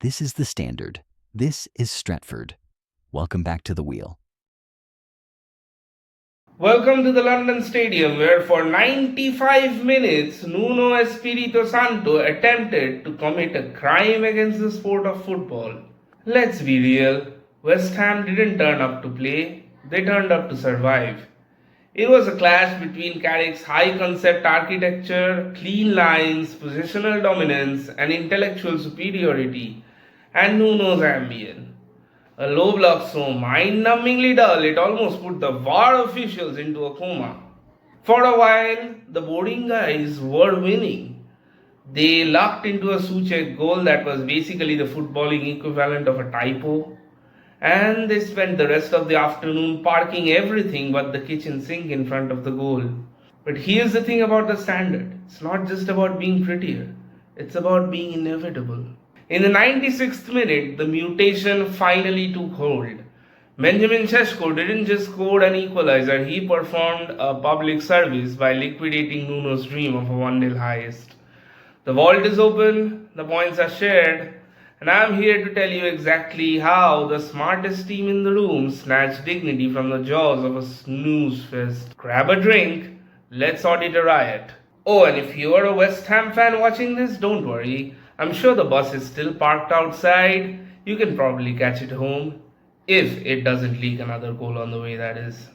This is the standard. This is Stratford. Welcome back to the wheel. Welcome to the London Stadium, where for 95 minutes Nuno Espirito Santo attempted to commit a crime against the sport of football. Let's be real, West Ham didn't turn up to play, they turned up to survive. It was a clash between Carrick's high-concept architecture, clean lines, positional dominance, and intellectual superiority, and Nuno's ambience. A low block so mind-numbingly dull it almost put the VAR officials into a coma. For a while, the boarding guys were winning. They lucked into a Soucek goal that was basically the footballing equivalent of a typo, and they spent the rest of the afternoon parking everything but the kitchen sink in front of the goal. But here's the thing about the standard. It's not just about being prettier, it's about being inevitable. In the 96th minute, the mutation finally took hold. Benjamin Šeško didn't just score an equalizer, he performed a public service by liquidating Nuno's dream of a 1-0 heist. The vault is open, the points are shared, and I'm here to tell you exactly how the smartest team in the room snatched dignity from the jaws of a snooze fest. Grab a drink, let's audit a riot. Oh, and if you are a West Ham fan watching this, don't worry. I'm sure the bus is still parked outside. You can probably catch it home. If it doesn't leak another goal on the way, that is.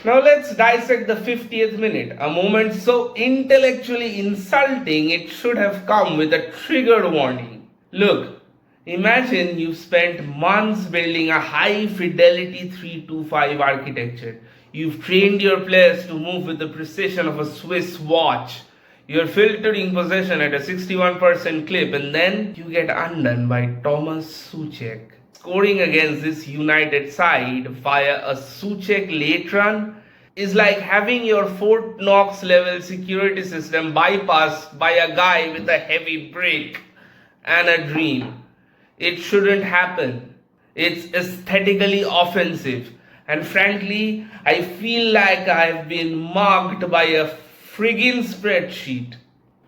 Now let's dissect the 50th minute. A moment so intellectually insulting it should have come with a trigger warning. Look, imagine you've spent months building a high fidelity 3-2-5 architecture. You've trained your players to move with the precision of a Swiss watch. You're filtering possession at a 61% clip, and then you get undone by Thomas Soucek. Scoring against this United side via a Soucek late run is like having your Fort Knox level security system bypassed by a guy with a heavy brick and a dream. It shouldn't happen. It's aesthetically offensive, and frankly, I feel like I've been mugged by a friggin' spreadsheet.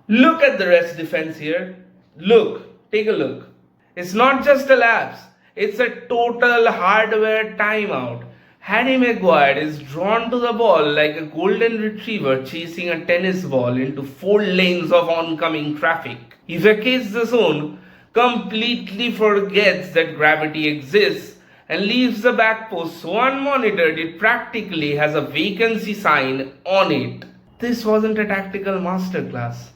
Look at the rest defense here. Look, take a look. It's not just a lapse, it's a total hardware timeout. Harry Maguire is drawn to the ball like a golden retriever chasing a tennis ball into 4 lanes of oncoming traffic. He vacates the zone, completely forgets that gravity exists, and leaves the back post so unmonitored it practically has a vacancy sign on it. This wasn't a tactical masterclass.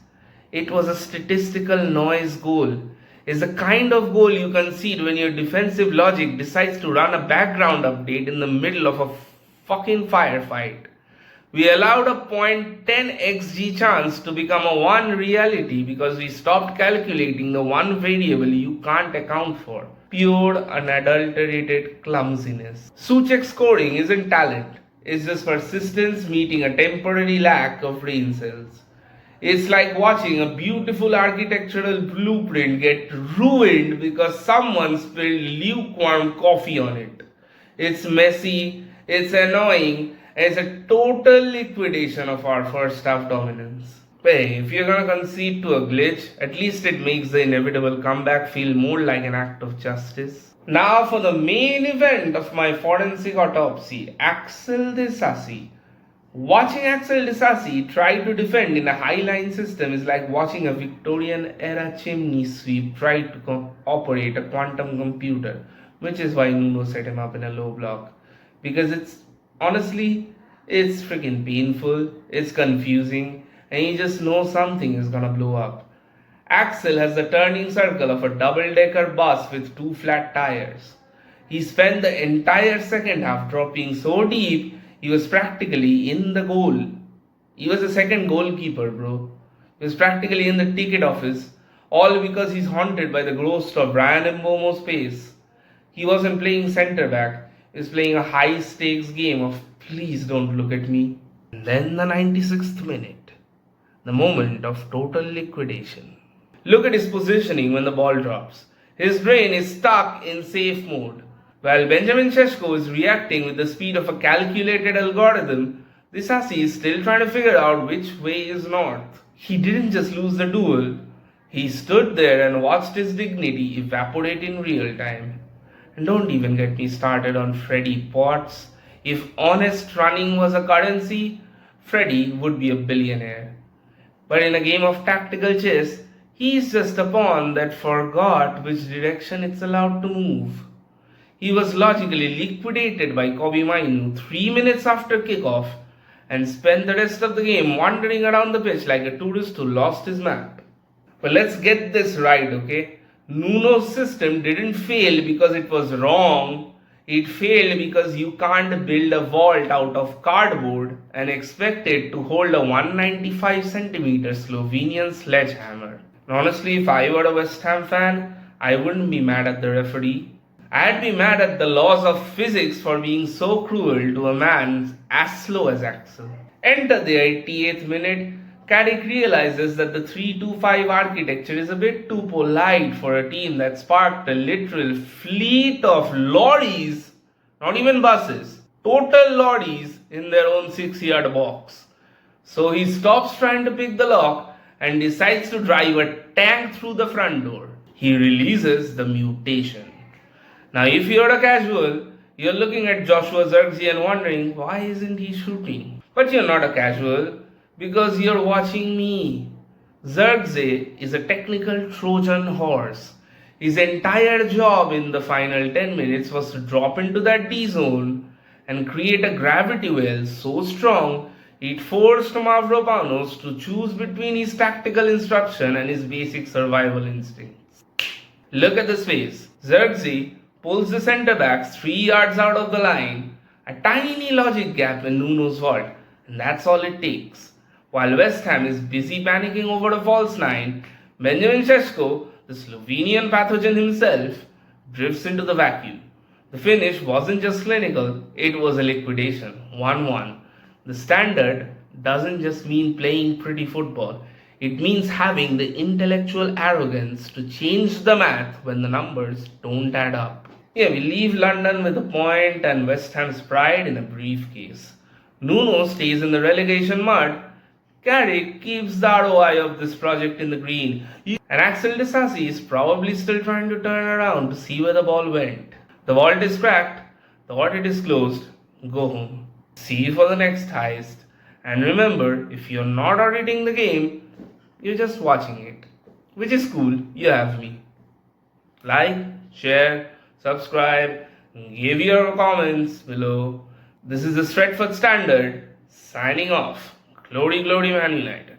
It was a statistical noise goal. It's the kind of goal you concede when your defensive logic decides to run a background update in the middle of a fucking firefight. We allowed a 0.10 xg chance to become a 1 reality because we stopped calculating the one variable you can't account for. Pure unadulterated clumsiness. Soucek scoring isn't talent. It's just persistence meeting a temporary lack of brain cells. It's like watching a beautiful architectural blueprint get ruined because someone spilled lukewarm coffee on it. It's messy, it's annoying, and it's a total liquidation of our first half dominance. Hey, if you're gonna concede to a glitch, at least it makes the inevitable comeback feel more like an act of justice. Now for the main event of my forensic autopsy, Axel Disasi. Watching Axel Disasi try to defend in a high-line system is like watching a Victorian-era chimney sweep try to operate a quantum computer, which is why Nuno set him up in a low block. Because it's freaking painful, it's confusing, and you just know something is gonna blow up. Axel has the turning circle of a double-decker bus with 2 flat tires. He spent the entire second half dropping so deep, he was practically in the goal. He was a second goalkeeper, bro. He was practically in the ticket office, all because he's haunted by the ghost of Brian Mbomo's pace. He wasn't playing centre back, he was playing a high-stakes game of please don't look at me. And then the 96th minute, the moment of total liquidation. Look at his positioning when the ball drops. His brain is stuck in safe mode. While Benjamin Šeško is reacting with the speed of a calculated algorithm, Disasi is still trying to figure out which way is north. He didn't just lose the duel, He stood there and watched his dignity evaporate in real time. And don't even get me started on Freddy Potts. If honest running was a currency, Freddy would be a billionaire. But in a game of tactical chess, he's just a pawn that forgot which direction it's allowed to move. He was logically liquidated by Kobe Mainu 3 minutes after kickoff and spent the rest of the game wandering around the pitch like a tourist who lost his map. But let's get this right, okay? Nuno's system didn't fail because it was wrong. It failed because you can't build a vault out of cardboard and expect it to hold a 195 centimeter Slovenian sledgehammer. And honestly, if I were a West Ham fan, I wouldn't be mad at the referee. I'd be mad at the laws of physics for being so cruel to a man as slow as Axel. Enter the 88th minute. Carrick realizes that the 3-2-5 architecture is a bit too polite for a team that sparked a literal fleet of lorries, not even buses, total lorries in their own 6-yard box. So he stops trying to pick the lock and decides to drive a tank through the front door. He releases the Mutation. Now if you're a casual, you're looking at Joshua Zirkzee and wondering, why isn't he shooting? But you're not a casual, because you're watching me. Zirkzee is a technical Trojan horse. His entire job in the final 10 minutes was to drop into that D zone and create a gravity well so strong it forced Mavropanos to choose between his tactical instruction and his basic survival instincts. Look at this face. Zirkzee pulls the centre backs 3 yards out of the line, a tiny logic gap in Nuno's vault, and that's all it takes. While West Ham is busy panicking over a false 9, Benjamin Šeško, the Slovenian Pathogen himself, drifts into the vacuum. The finish wasn't just clinical, it was a liquidation, 1-1. The standard doesn't just mean playing pretty football, it means having the intellectual arrogance to change the math when the numbers don't add up. Yeah, we leave London with a point and West Ham's pride in a briefcase. Nuno stays in the relegation mud. Carrick keeps the ROI of this project in the green. And Axel Disasi is probably still trying to turn around to see where the ball went. The vault is cracked, the audit is closed, go home. See you for the next heist. And remember, if you're not auditing the game, you're just watching it. Which is cool, you have me. Like, share, subscribe, give your comments below. This is the Stretford Standard, signing off. Glory, glory, Man United.